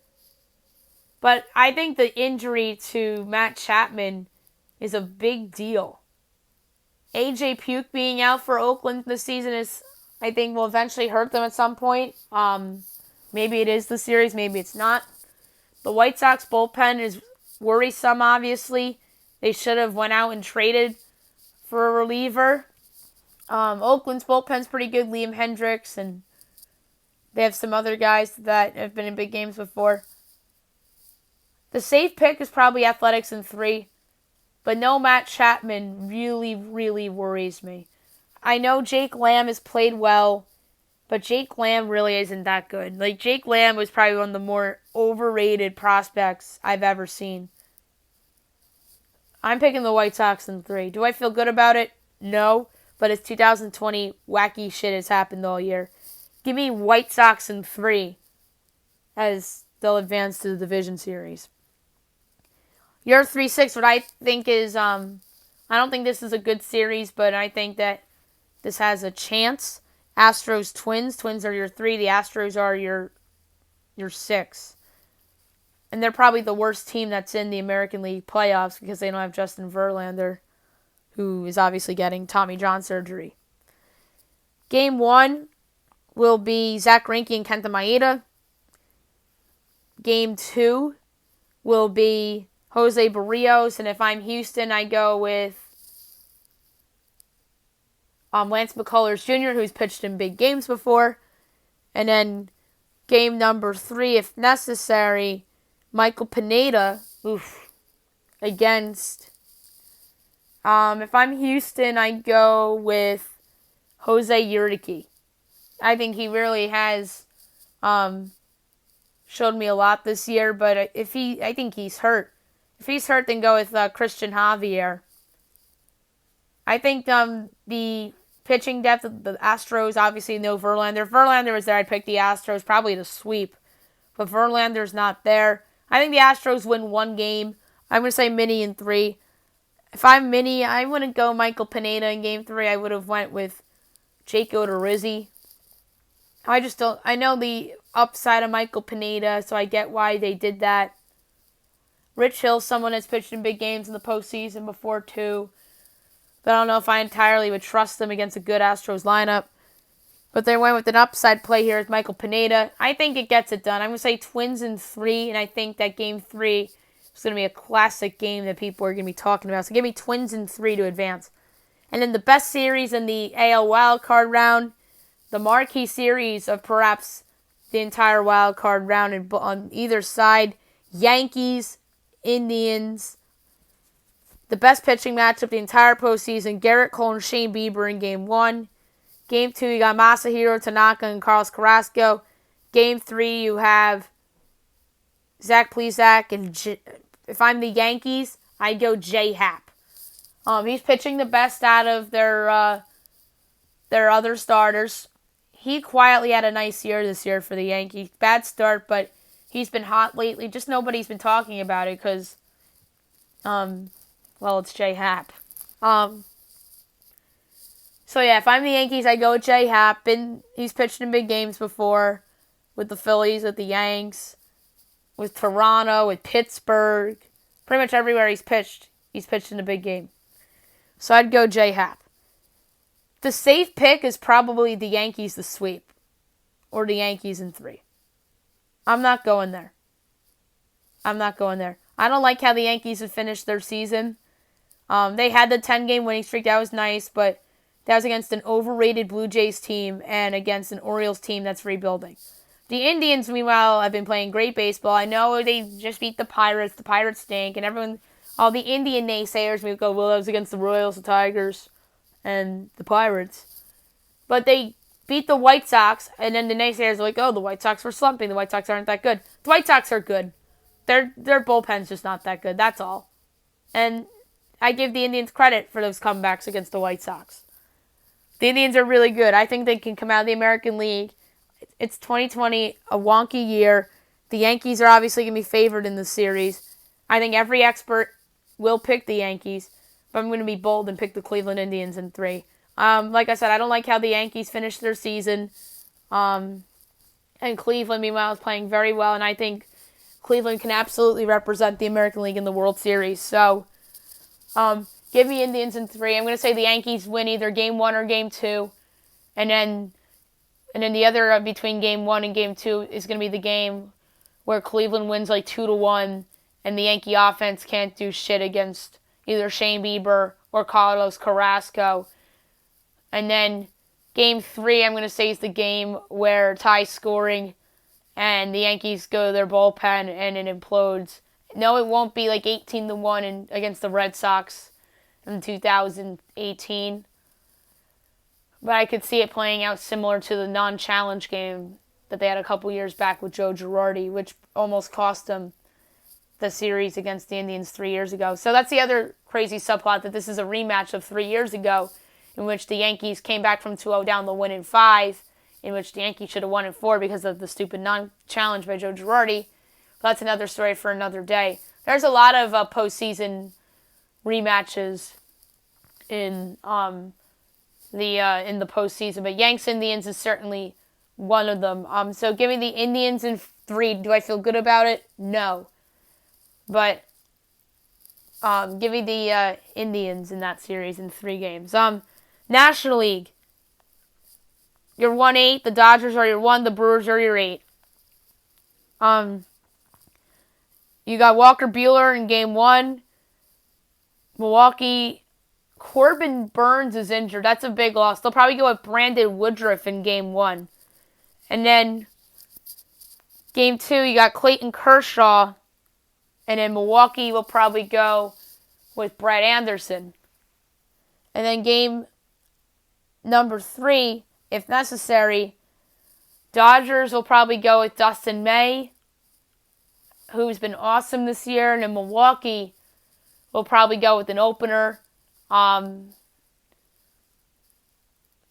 But I think the injury to Matt Chapman is a big deal. A.J. Puke being out for Oakland this season I think, will eventually hurt them at some point. Maybe it is the series, maybe it's not. The White Sox bullpen is worrisome, obviously. They should have went out and traded for a reliever. Oakland's bullpen's pretty good, Liam Hendricks, and they have some other guys that have been in big games before. The safe pick is probably Athletics in 3, but no Matt Chapman really, really worries me. I know Jake Lamb has played well, but Jake Lamb really isn't that good. Like, Jake Lamb was probably one of the more overrated prospects I've ever seen. I'm picking the White Sox in 3. Do I feel good about it? No, but it's 2020. Wacky shit has happened all year. Give me White Sox in 3 as they'll advance to the division series. Your 3-6, what I think is, I don't think this is a good series, but I think that this has a chance. Astros, Twins. Twins are your 3. The Astros are your 6. And they're probably the worst team that's in the American League playoffs because they don't have Justin Verlander, who is obviously getting Tommy John surgery. Game 1 will be Zach Greinke and Kenta Maeda. Game 2 will be Jose Barrios, and if I'm Houston, I go with Lance McCullers Jr., who's pitched in big games before. And then game number 3, if necessary, Michael Pineda, against. If I'm Houston, I go with Jose Urquidy. I think he really has showed me a lot this year, but I think he's hurt. If he's hurt, then go with Christian Javier. I think the pitching depth of the Astros, obviously no Verlander. If Verlander was there, I'd pick the Astros probably to sweep. But Verlander's not there. I think the Astros win 1 game. I'm going to say Minnie in 3. If I'm Minnie, I wouldn't go Michael Pineda in game 3. I would have went with Jake Odorizzi. I know the upside of Michael Pineda, so I get why they did that. Rich Hill's someone that's pitched in big games in the postseason before too. But I don't know if I entirely would trust them against a good Astros lineup. But they went with an upside play here with Michael Pineda. I think it gets it done. I'm going to say Twins in 3, and I think that game 3 is going to be a classic game that people are going to be talking about. So give me Twins in 3 to advance. And then the best series in the AL wildcard round, the marquee series of perhaps the entire wildcard round and on either side, Yankees, Indians. The best pitching matchup the entire postseason, Garrett Cole and Shane Bieber in Game 1. Game 2, you got Masahiro Tanaka and Carlos Carrasco. Game 3, you have Zach Plesac. And if I'm the Yankees, I go J Happ. He's pitching the best out of their other starters. He quietly had a nice year this year for the Yankees. Bad start, but he's been hot lately. Just nobody's been talking about it because, it's J Happ. So yeah, if I'm the Yankees, I go with J Happ. He's pitched in big games before with the Phillies, with the Yanks, with Toronto, with Pittsburgh. Pretty much everywhere he's pitched in a big game. So I'd go J Happ. The safe pick is probably the Yankees to sweep. Or the Yankees in 3. I'm not going there. I don't like how the Yankees have finished their season. They had the 10-game winning streak. That was nice, but that was against an overrated Blue Jays team and against an Orioles team that's rebuilding. The Indians, meanwhile, have been playing great baseball. I know they just beat the Pirates. The Pirates stink, and all the Indian naysayers will go, well, that was against the Royals, the Tigers, and the Pirates. But they beat the White Sox, and then the naysayers are like, oh, the White Sox were slumping. The White Sox aren't that good. The White Sox are good. Their bullpen's just not that good. That's all. And I give the Indians credit for those comebacks against the White Sox. The Indians are really good. I think they can come out of the American League. It's 2020, a wonky year. The Yankees are obviously going to be favored in the series. I think every expert will pick the Yankees, but I'm going to be bold and pick the Cleveland Indians in 3. Like I said, I don't like how the Yankees finished their season. And Cleveland, meanwhile, is playing very well, and I think Cleveland can absolutely represent the American League in the World Series. So, give me Indians in 3. I'm going to say the Yankees win either Game 1 or Game 2. And then the other between Game 1 and Game 2 is going to be the game where Cleveland wins like 2-1 and the Yankee offense can't do shit against either Shane Bieber or Carlos Carrasco. And then Game 3, I'm going to say, is the game where it's high scoring and the Yankees go to their bullpen and it implodes. No, it won't be like 18-1 against the Red Sox in 2018. But I could see it playing out similar to the non-challenge game that they had a couple years back with Joe Girardi, which almost cost them the series against the Indians 3 years ago. So that's the other crazy subplot, that this is a rematch of 3 years ago in which the Yankees came back from 2-0 down to win in 5, in which the Yankees should have won in 4 because of the stupid non-challenge by Joe Girardi. But that's another story for another day. There's a lot of postseason rematches in the postseason, but Yanks Indians is certainly one of them. So give me the Indians in 3. Do I feel good about it? No. But give me the Indians in that series in 3 games. National League. Your 1-8. The Dodgers are your 1. The Brewers are your 8. You got Walker Buehler in Game 1. Milwaukee. Corbin Burns is injured. That's a big loss. They'll probably go with Brandon Woodruff in Game 1. And then Game 2, you got Clayton Kershaw. And then Milwaukee will probably go with Brett Anderson. And then game number 3, if necessary, Dodgers will probably go with Dustin May, who's been awesome this year. And then Milwaukee will probably go with an opener.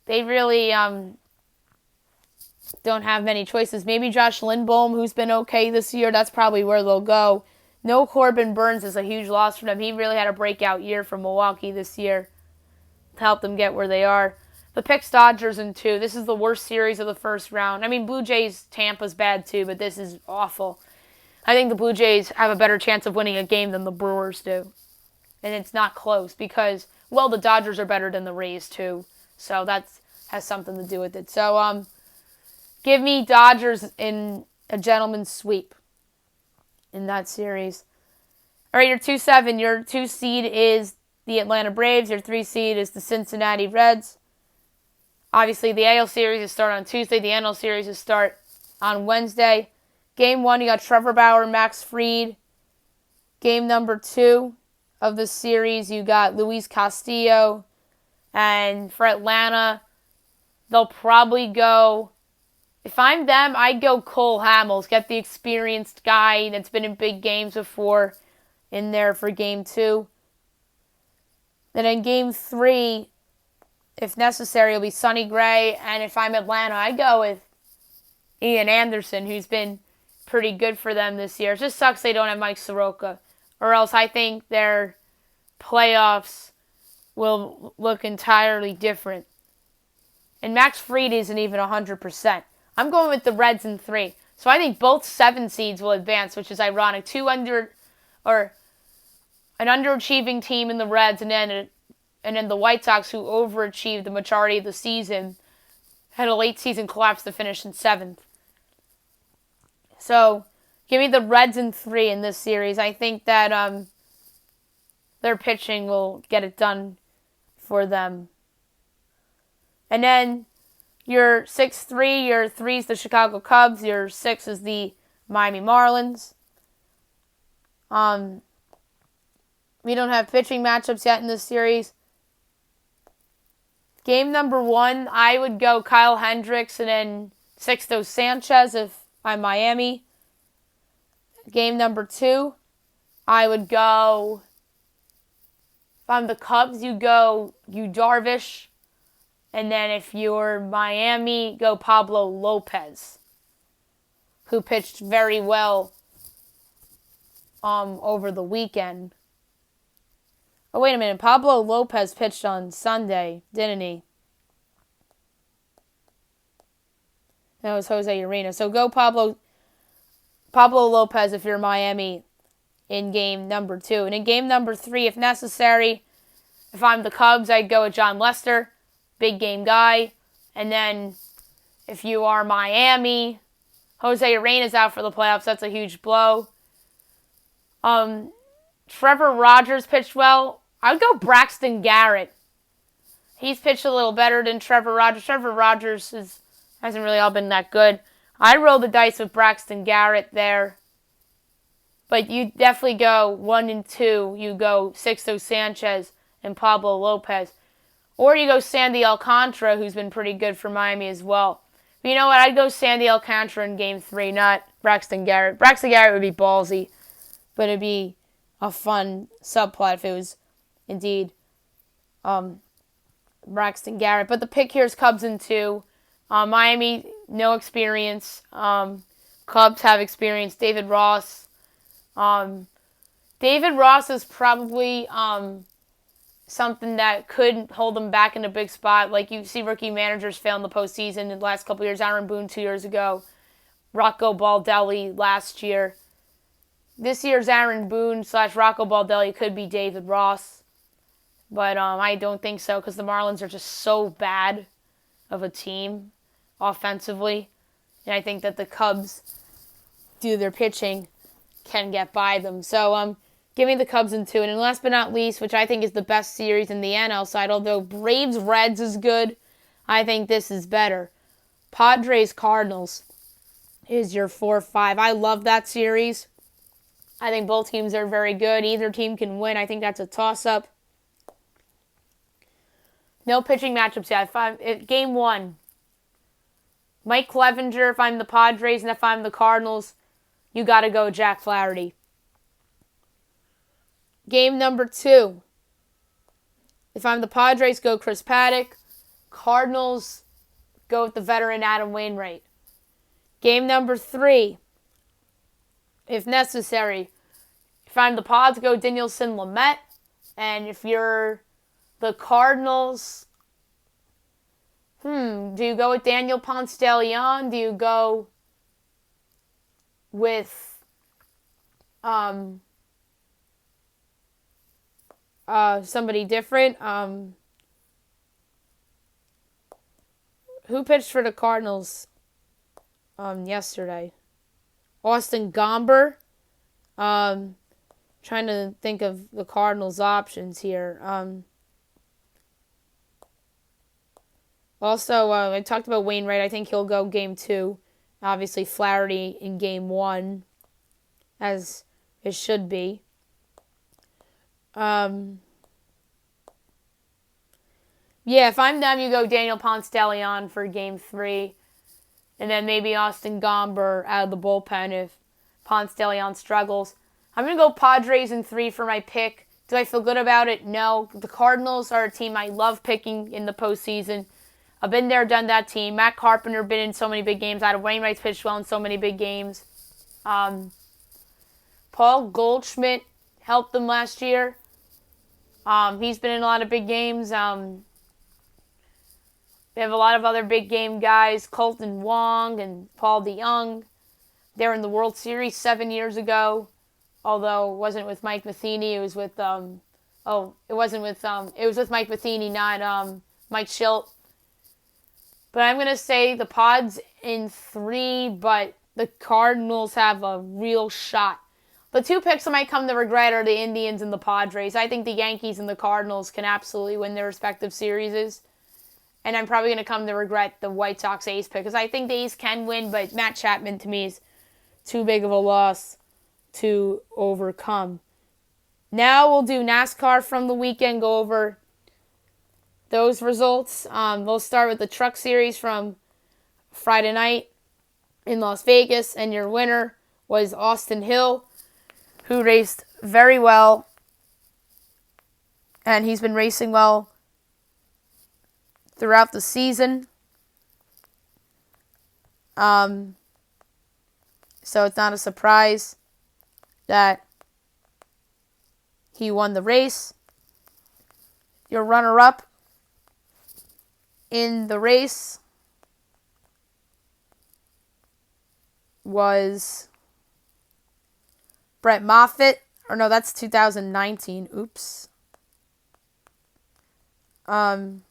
They really don't have many choices. Maybe Josh Lindblom, who's been okay this year. That's probably where they'll go. No Corbin Burns is a huge loss for them. He really had a breakout year for Milwaukee this year to help them get where they are. The picks Dodgers in 2. This is the worst series of the first round. I mean, Blue Jays, Tampa's bad too, but this is awful. I think the Blue Jays have a better chance of winning a game than the Brewers do. And it's not close because, well, the Dodgers are better than the Rays too. So that has something to do with it. So, give me Dodgers in a gentleman's sweep in that series. All right, your 2-7. Your 2 seed is the Atlanta Braves. Your 3 seed is the Cincinnati Reds. Obviously, the AL series is start on Tuesday. The NL series is start on Wednesday. Game 1, you got Trevor Bauer, Max Fried. Game number 2 of the series, you got Luis Castillo. And for Atlanta, they'll probably go, if I'm them, I'd go Cole Hamels. Get the experienced guy that's been in big games before in there for Game 2. Then in Game 3, if necessary, it'll be Sonny Gray. And if I'm Atlanta, I'd go with Ian Anderson, who's been pretty good for them this year. It just sucks they don't have Mike Soroka. Or else I think their playoffs will look entirely different. And Max Fried isn't even 100%. I'm going with the Reds in 3. So I think both 7 seeds will advance, which is ironic. An underachieving team in the Reds, and then the White Sox, who overachieved the majority of the season, had a late season collapse to finish in 7th. So give me the Reds in 3 in this series. I think that their pitching will get it done for them. And then your 6-3, your 3 is the Chicago Cubs, your 6 is the Miami Marlins. We don't have pitching matchups yet in this series. Game number 1, I would go Kyle Hendricks and then Sixto Sanchez if I'm Miami. Game number 2, I would go, if I'm the Cubs, you go Yu Darvish. And then if you're Miami, go Pablo Lopez, who pitched very well over the weekend. Oh, wait a minute. Pablo Lopez pitched on Sunday, didn't he? That was Jose Urena. So go Pablo Lopez if you're Miami in game number 2. And in game number 3, if necessary, if I'm the Cubs, I'd go with John Lester, big game guy. And then if you are Miami, Jose Urena's out for the playoffs. That's a huge blow. Trevor Rogers pitched well. I would go Braxton Garrett. He's pitched a little better than Trevor Rogers. Trevor Rogers hasn't really all been that good. I roll the dice with Braxton Garrett there. But you definitely go 1 and 2. You go Sixto Sanchez and Pablo Lopez. Or you go Sandy Alcantara, who's been pretty good for Miami as well. But you know what? I'd go Sandy Alcantara in game 3, not Braxton Garrett. Braxton Garrett would be ballsy. But it'd be a fun subplot if it was indeed Braxton Garrett. But the pick here is Cubs in 2. Miami, no experience. Cubs have experience. David Ross. David Ross is probably something that could hold them back in a big spot. Like you see rookie managers fail in the postseason in the last couple years. Aaron Boone 2 years ago. Rocco Baldelli last year. This year's Aaron Boone / Rocco Baldelli could be David Ross. But I don't think so because the Marlins are just so bad of a team offensively. And I think that the Cubs, due to their pitching, can get by them. So give me the Cubs in 2. And then last but not least, which I think is the best series in the NL side, although Braves-Reds is good, I think this is better. Padres-Cardinals is your 4-5. I love that series. I think both teams are very good. Either team can win. I think that's a toss-up. No pitching matchups yet. Game 1, Mike Clevenger if I'm the Padres, and if I'm the Cardinals, you got to go Jack Flaherty. Game number 2, if I'm the Padres, go Chris Paddock. Cardinals, go with the veteran Adam Wainwright. Game number 3, if necessary, if I'm the Pods, go Dinelson Lamet. And if you're the Cardinals, do you go with Daniel Ponce de Leon? Do you go with somebody different? Who pitched for the Cardinals yesterday? Austin Gomber. Trying to think of the Cardinals' options here. Also, I talked about Wainwright. I think he'll go game 2. Obviously, Flaherty in game 1, as it should be. Yeah, if I'm them, you go Daniel Ponce de Leon for game 3. And then maybe Austin Gomber out of the bullpen if Ponce de Leon struggles. I'm going to go Padres in 3 for my pick. Do I feel good about it? No. The Cardinals are a team I love picking in the postseason. I've been there, done that team. Matt Carpenter been in so many big games. Adam Wainwright's pitched well in so many big games. Paul Goldschmidt helped them last year. He's been in a lot of big games. They have a lot of other big game guys. Colton Wong and Paul DeYoung. They were in the World Series 7 years ago. Although it wasn't with Mike Matheny. It was with it was with Mike Matheny, not Mike Schilt. But I'm going to say the Pods in 3, but the Cardinals have a real shot. The 2 picks I might come to regret are the Indians and the Padres. I think the Yankees and the Cardinals can absolutely win their respective series. And I'm probably going to come to regret the White Sox A's pick, because I think the A's can win, but Matt Chapman to me is too big of a loss to overcome. Now we'll do NASCAR from the weekend, go over those results. We'll start with the Truck Series from Friday night in Las Vegas, and your winner was Austin Hill, who raced very well, and he's been racing well throughout the season. So it's not a surprise that he won the race. Your runner-up in the race was Brett Moffitt. Or no, that's 2019. Oops. Trying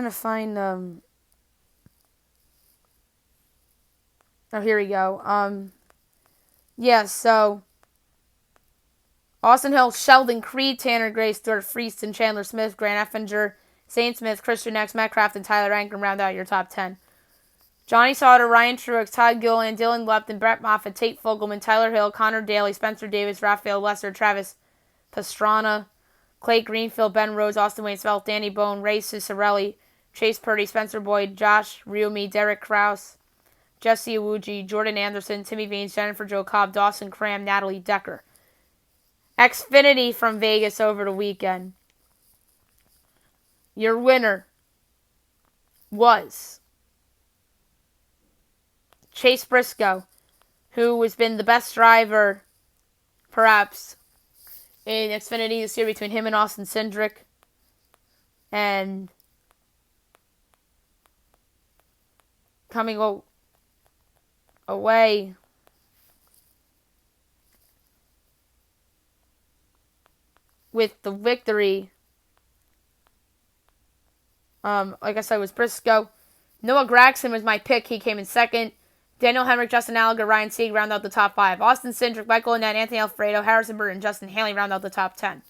to find oh, here we go. Yeah, so Austin Hill, Sheldon Creed, Tanner Gray, Stuart Frieston, Chandler Smith, Grant Effinger, Zane Smith, Christian X, Matt Kraft, and Tyler Ankrum round out your top 10. Johnny Sauter, Ryan Truex, Todd Gilliland, Dylan Lepton, Brett Moffitt, Tate Fogelman, Tyler Hill, Connor Daly, Spencer Davis, Raphael Lesser, Travis Pastrana, Clay Greenfield, Ben Rhodes, Austin Wayne Svelt, Danny Bone, Ray Cicerelli, Chase Purdy, Spencer Boyd, Josh Riumi, Derek Kraus, Jesse Awuji, Jordan Anderson, Timmy Vaines, Jennifer Jo Cobb, Dawson Cram, Natalie Decker. Xfinity from Vegas over the weekend. Your winner was Chase Briscoe, who has been the best driver, perhaps, in Xfinity this year between him and Austin Cindric. And coming away with the victory, like I said, was Briscoe. Noah Gragson was my pick. He came in second. Daniel Hemrick, Justin Allgaier, Ryan Sieg round out the top 5. Austin Cindric, Michael Annette, Anthony Alfredo, Harrison Burton, Justin Haley round out the top 10.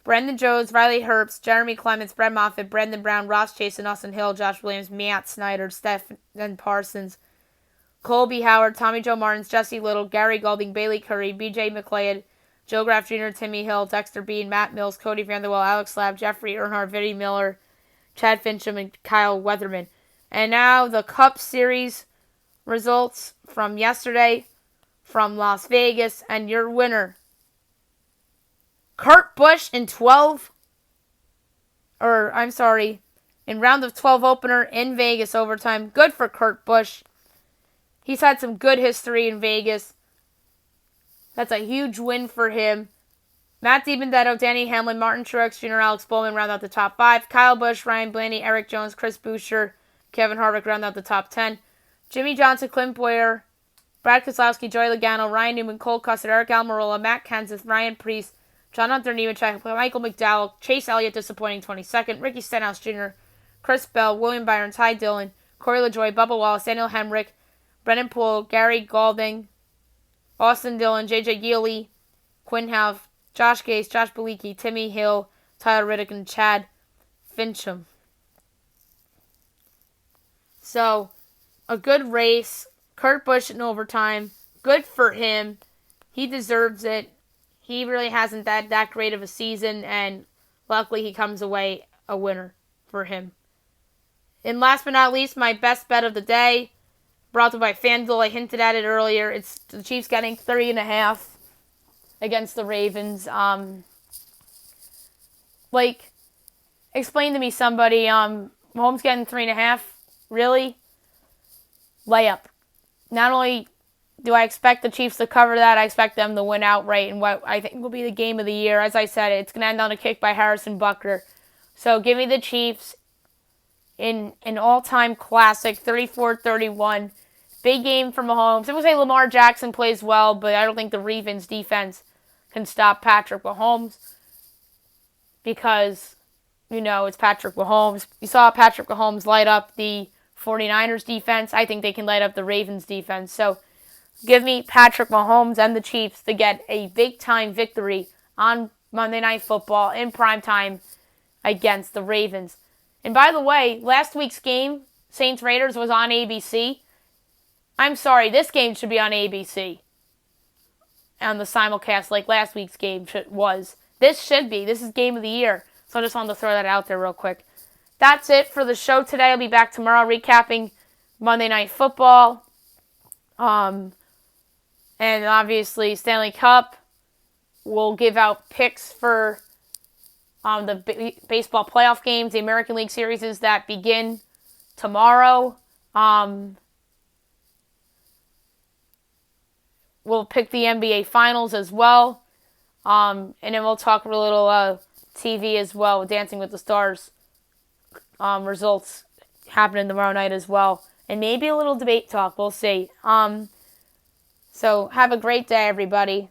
Brendan Jones, Riley Herbst, Jeremy Clements, Brett Moffitt, Brendan Brown, Ross Chase, Austin Hill, Josh Williams, Matt Snyder, Stephen Parsons, Colby Howard, Tommy Joe Martins, Jesse Little, Gary Golding, Bailey Curry, BJ McLeod, Joe Graff Jr., Timmy Hill, Dexter Bean, Matt Mills, Cody Vanderwell, Alex Lab, Jeffrey Earnhardt, Vinnie Miller, Chad Fincham, and Kyle Weatherman. And now the Cup Series results from yesterday from Las Vegas, and your winner, Kurt Busch in round of 12 opener in Vegas overtime. Good for Kurt Busch. He's had some good history in Vegas. That's a huge win for him. Matt DiBenedetto, Danny Hamlin, Martin Truex Jr., Alex Bowman round out the top 5. Kyle Busch, Ryan Blaney, Eric Jones, Chris Buescher, Kevin Harvick round out the top 10. Jimmy Johnson, Clint Boyer, Brad Keselowski, Joey Logano, Ryan Newman, Cole Cussett, Eric Almirola, Matt Kenseth, Ryan Preece, John Hunter Nemechek, Michael McDowell, Chase Elliott, disappointing 22nd, Ricky Stenhouse Jr., Chris Bell, William Byron, Ty Dillon, Corey LaJoie, Bubba Wallace, Daniel Hemrick, Brennan Poole, Gary Galding, Austin Dillon, J.J. Geely, Quinn Houff, Josh Gase, Josh Bilicki, Timmy Hill, Tyler Riddick, and Chad Fincham. So, a good race. Kurt Busch in overtime. Good for him. He deserves it. He really hasn't had that great of a season, and luckily he comes away a winner for him. And last but not least, my best bet of the day, brought to you by FanDuel. I hinted at it earlier. It's the Chiefs getting 3.5 against the Ravens. Explain to me somebody, Mahomes getting 3.5? Really? Layup. Not only do I expect the Chiefs to cover that, I expect them to win outright in what I think will be the game of the year. As I said, it's going to end on a kick by Harrison Butker. So give me the Chiefs in an all-time classic, 34-31. Big game for Mahomes. I would say Lamar Jackson plays well, but I don't think the Ravens defense can stop Patrick Mahomes because, it's Patrick Mahomes. You saw Patrick Mahomes light up the 49ers defense. I think they can light up the Ravens defense. So give me Patrick Mahomes and the Chiefs to get a big-time victory on Monday Night Football in primetime against the Ravens. And by the way, last week's game, Saints-Raiders, was on ABC. I'm sorry, this game should be on ABC. on the simulcast like last week's game was. This is game of the year. So I just wanted to throw that out there real quick. That's it for the show today. I'll be back tomorrow recapping Monday Night Football. And obviously Stanley Cup. We'll give out picks for the baseball playoff games, the American League series that begin tomorrow. We'll pick the NBA Finals as well. And then we'll talk a little TV as well, Dancing with the Stars results happening tomorrow night as well. And maybe a little debate talk. We'll see. So have a great day, everybody.